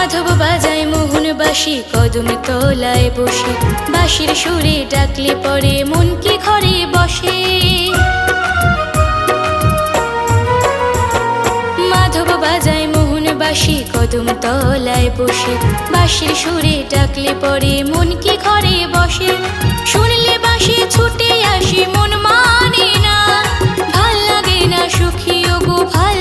মাধব বাজায় মোহন বাঁশি কদম তলায় বসে, বাঁশির সুরে ডাকলে পরে মন কি ঘরে বসে। মাধব বাজায় মোহন বাঁশি কদম তলায় বসে, বাঁশির সুরে ডাকলে পরে মন কি ঘরে বসে। শুনলে বাঁশি ছুটে আসি মন মানে না, ভাল লাগে না সুখী ওগো ভাল